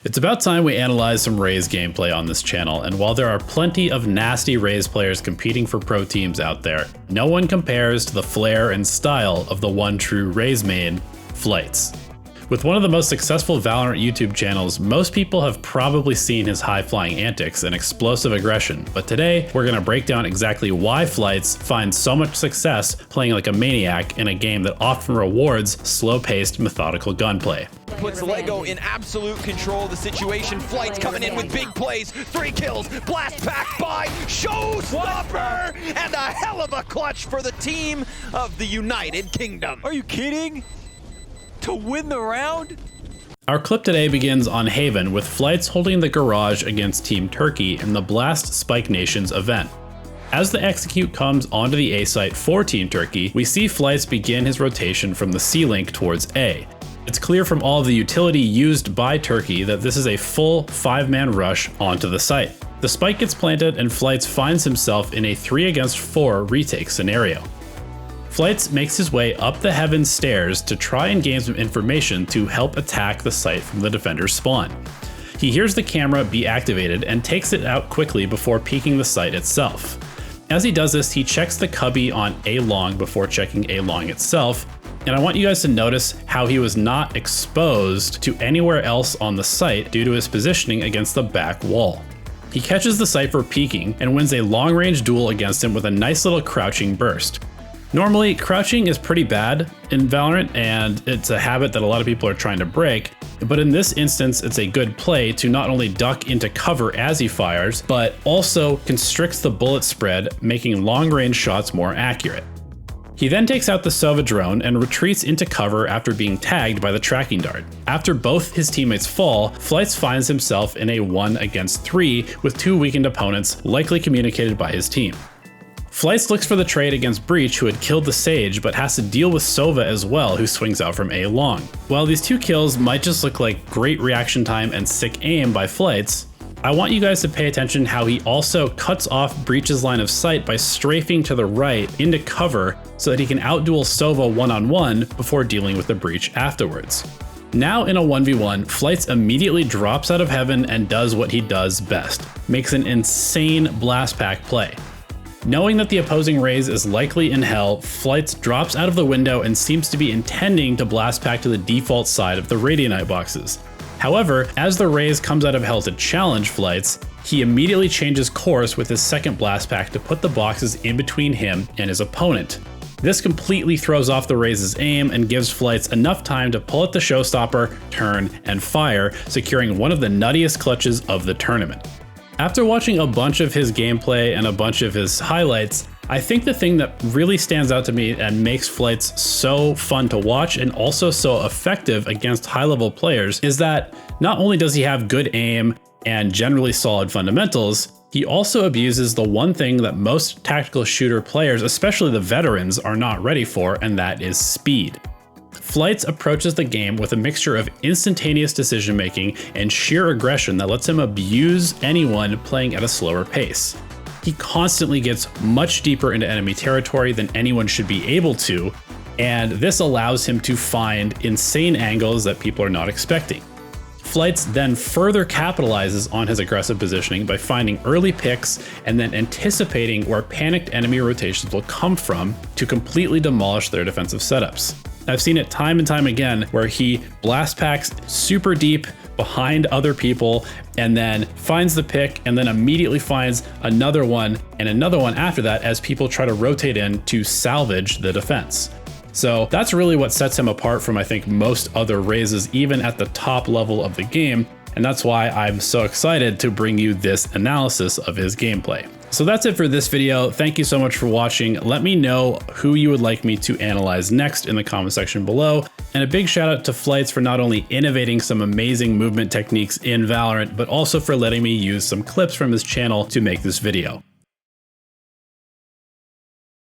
It's about time we analyze some Raze gameplay on this channel, and while there are plenty of nasty Raze players competing for pro teams out there, no one compares to the flair and style of the one true Raze main, Flights. With one of the most successful Valorant YouTube channels, most people have probably seen his high-flying antics and explosive aggression, but today we're going to break down exactly why Flights finds so much success playing like a maniac in a game that often rewards slow-paced, methodical gunplay. Puts Lego in absolute control of the situation. Flights coming in with big plays, 3 kills, blast pack by Showstopper, and a hell of a clutch for the team of the United Kingdom. Are you kidding? To win the round? Our clip today begins on Haven with Flights holding the garage against Team Turkey in the Blast Spike Nations event. As the execute comes onto the A site for Team Turkey, we see Flights begin his rotation from the C link towards A. It's clear from all of the utility used by Turkey that this is a full 5-man rush onto the site. The spike gets planted and Flights finds himself in a 3 against 4 retake scenario. Flights makes his way up the Heaven stairs to try and gain some information to help attack the site from the defender's spawn. He hears the camera be activated and takes it out quickly before peeking the site itself. As he does this, he checks the cubby on A long before checking A long itself, and I want you guys to notice how he was not exposed to anywhere else on the site due to his positioning against the back wall. He catches the Cypher peeking and wins a long-range duel against him with a nice little crouching burst. Normally, crouching is pretty bad in Valorant, and it's a habit that a lot of people are trying to break, but in this instance, it's a good play to not only duck into cover as he fires, but also constricts the bullet spread, making long-range shots more accurate. He then takes out the Sova drone and retreats into cover after being tagged by the tracking dart. After both his teammates fall, Flights finds himself in a 1 against 3 with 2 weakened opponents, likely communicated by his team. Flights looks for the trade against Breach, who had killed the Sage, but has to deal with Sova as well, who swings out from A long. While these 2 kills might just look like great reaction time and sick aim by Flights, I want you guys to pay attention how he also cuts off Breach's line of sight by strafing to the right into cover so that he can outduel Sova one-on-one before dealing with the Breach afterwards. Now in a 1v1, Flights immediately drops out of Heaven and does what he does best, makes an insane blast pack play. Knowing that the opposing Raze is likely in hell, Flights drops out of the window and seems to be intending to blast pack to the default side of the Radianite boxes. However, as the Raze comes out of hell to challenge Flights, he immediately changes course with his second blast pack to put the boxes in between him and his opponent. This completely throws off the Raze's aim and gives Flights enough time to pull at the Showstopper, turn, and fire, securing one of the nuttiest clutches of the tournament. After watching a bunch of his gameplay and a bunch of his highlights, I think the thing that really stands out to me and makes Flights so fun to watch and also so effective against high-level players is that not only does he have good aim and generally solid fundamentals, he also abuses the one thing that most tactical shooter players, especially the veterans, are not ready for, and that is speed. Flights approaches the game with a mixture of instantaneous decision-making and sheer aggression that lets him abuse anyone playing at a slower pace. He constantly gets much deeper into enemy territory than anyone should be able to, and this allows him to find insane angles that people are not expecting. Flights then further capitalizes on his aggressive positioning by finding early picks and then anticipating where panicked enemy rotations will come from to completely demolish their defensive setups. I've seen it time and time again where he blast packs super deep behind other people and then finds the pick and then immediately finds another one and another one after that as people try to rotate in to salvage the defense. So that's really what sets him apart from, I think, most other Razes, even at the top level of the game. And that's why I'm so excited to bring you this analysis of his gameplay. So that's it for this video. Thank you so much for watching. Let me know who you would like me to analyze next in the comment section below. And a big shout out to Flights for not only innovating some amazing movement techniques in Valorant, but also for letting me use some clips from his channel to make this video.